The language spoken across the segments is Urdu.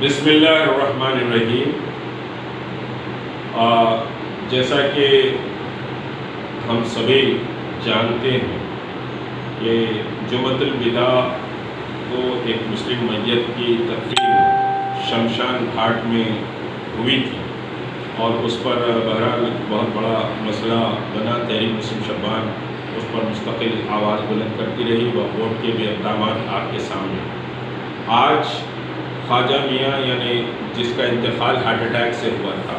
بسم اللہ الرحمن الرحیم۔ جیسا کہ ہم سبھی جانتے ہیں کہ جمعۃ الوداع کو ایک مسلم میت کی تدفین شمشان گھاٹ میں ہوئی تھی اور اس پر بہرحال بہت بڑا مسئلہ بنا۔ تحریک مسلم شبان اس پر مستقل آواز بلند کرتی رہی۔ وقف بورڈ کے بھی اقدامات آپ کے سامنے۔ آج خواجہ میاں یعنی جس کا انتقال ہارٹ اٹیک سے ہوا تھا،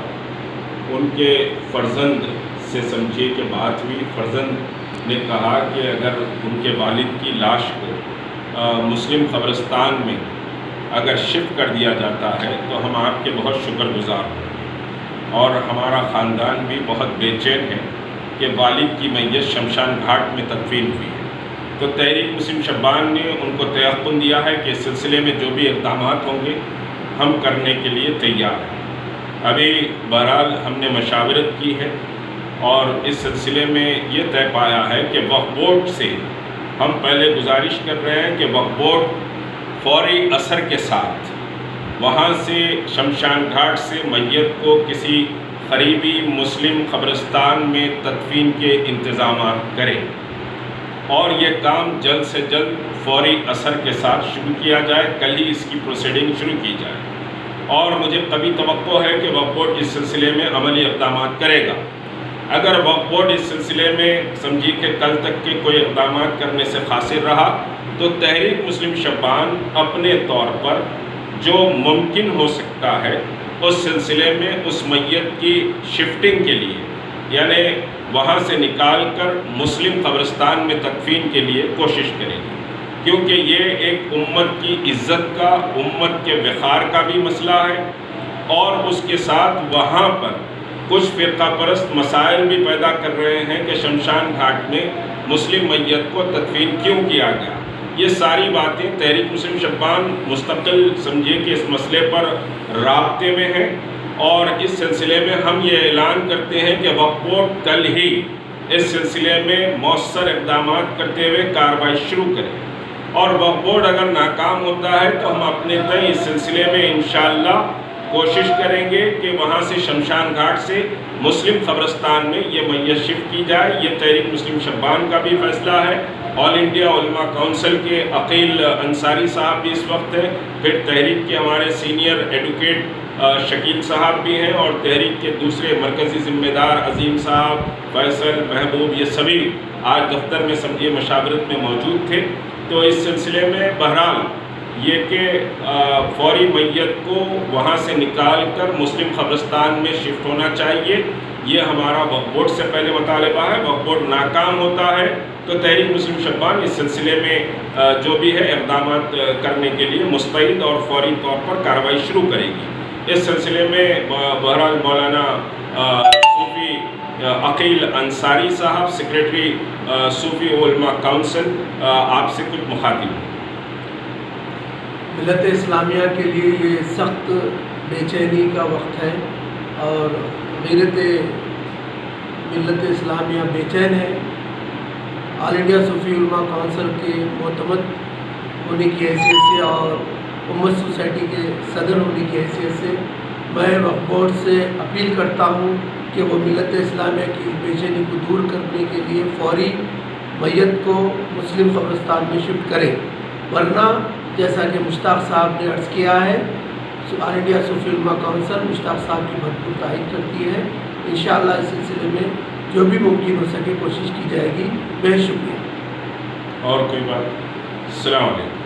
ان کے فرزند سے سمجھیے کہ بات ہوئی۔ فرزند نے کہا کہ اگر ان کے والد کی لاش کو مسلم قبرستان میں اگر شفٹ کر دیا جاتا ہے تو ہم آپ کے بہت شکر گزار ہیں، اور ہمارا خاندان بھی بہت بے چین ہے کہ والد کی میت شمشان گھاٹ میں تدفین ہوئی ہے۔ تو تحریک مسلم شبان نے ان کو تیقن دیا ہے کہ اس سلسلے میں جو بھی اقدامات ہوں گے ہم کرنے کے لیے تیار ہیں۔ ابھی بہرحال ہم نے مشاورت کی ہے اور اس سلسلے میں یہ طے پایا ہے کہ وقف بورڈ سے ہم پہلے گزارش کر رہے ہیں کہ وقف بورڈ فوری اثر کے ساتھ وہاں سے شمشان گھاٹ سے میت کو کسی قریبی مسلم قبرستان میں تدفین کے انتظامات کرے، اور یہ کام جلد سے جلد فوری اثر کے ساتھ شروع کیا جائے۔ کل ہی اس کی پروسیڈنگ شروع کی جائے، اور مجھے قوی توقع ہے کہ وقف بورڈ اس سلسلے میں عملی اقدامات کرے گا۔ اگر وقف بورڈ اس سلسلے میں سمجھی کہ کل تک کے کوئی اقدامات کرنے سے قاصر رہا تو تحریک مسلم شبان اپنے طور پر جو ممکن ہو سکتا ہے اس سلسلے میں اس میت کی شفٹنگ کے لیے، یعنی وہاں سے نکال کر مسلم قبرستان میں تدفین کے لیے کوشش کریں گے، کیونکہ یہ ایک امت کی عزت کا، امت کے وقار کا بھی مسئلہ ہے، اور اس کے ساتھ وہاں پر کچھ فرقہ پرست مسائل بھی پیدا کر رہے ہیں کہ شمشان گھاٹ میں مسلم میت کو تدفین کیوں کیا گیا۔ یہ ساری باتیں تحریک مسلم شبان مستقل سمجھیے کہ اس مسئلے پر رابطے میں ہیں، اور اس سلسلے میں ہم یہ اعلان کرتے ہیں کہ وقف بورڈ کل ہی اس سلسلے میں مؤثر اقدامات کرتے ہوئے کارروائی شروع کرے، اور وقف بورڈ اگر ناکام ہوتا ہے تو ہم اپنے تئیں اس سلسلے میں انشاءاللہ کوشش کریں گے کہ وہاں سے شمشان گھاٹ سے مسلم قبرستان میں یہ میت شفٹ کی جائے۔ یہ تحریک مسلم شبان کا بھی فیصلہ ہے، آل انڈیا علماء کونسل کے عقیل انصاری صاحب بھی اس وقت ہیں، پھر تحریک کے ہمارے سینئر ایڈوکیٹ شکیل صاحب بھی ہیں، اور تحریک کے دوسرے مرکزی ذمہ دار عظیم صاحب، فیصل، محبوب، یہ سبھی آج دفتر میں سمجھیے مشاورت میں موجود تھے۔ تو اس سلسلے میں بہرحال یہ کہ فوری میت کو وہاں سے نکال کر مسلم قبرستان میں شفٹ ہونا چاہیے، یہ ہمارا وقف بورڈ سے پہلے مطالبہ ہے۔ وقف بورڈ ناکام ہوتا ہے تو تحریک مسلم شبان اس سلسلے میں جو بھی ہے اقدامات کرنے کے لیے مستعد اور فوری طور پر کارروائی شروع کرے گی۔ اس سلسلے میں بہرحال مولانا صوفی عقیل انصاری صاحب، سیکریٹری صوفی علماء کونسل، آپ سے کچھ مخاطب ہیں۔ ملت اسلامیہ کے لیے یہ سخت بے چینی کا وقت ہے، اور غیرت ملت اسلامیہ بے چین ہے۔ آل انڈیا صوفی علماء کونسل کے معتمد ہونے کی حیثیت سے اور امت سوسائٹی کے صدر ہونے کی حیثیت سے میں وقف بورڈ سے اپیل کرتا ہوں کہ وہ ملت اسلامیہ کی بے چینی کو دور کرنے کے لیے فوری میت کو مسلم قبرستان میں شفٹ کریں، ورنہ جیسا کہ مشتاق صاحب نے عرض کیا ہے، آل انڈیا صوفی علماء کونسل مشتاق صاحب کی بھرپور تائید کرتی ہے۔ انشاءاللہ اس سلسلے میں جو بھی ممکن ہو سکے کوشش کی جائے گی۔ بہت شکریہ۔ اور کوئی بات؟ السلام علیکم۔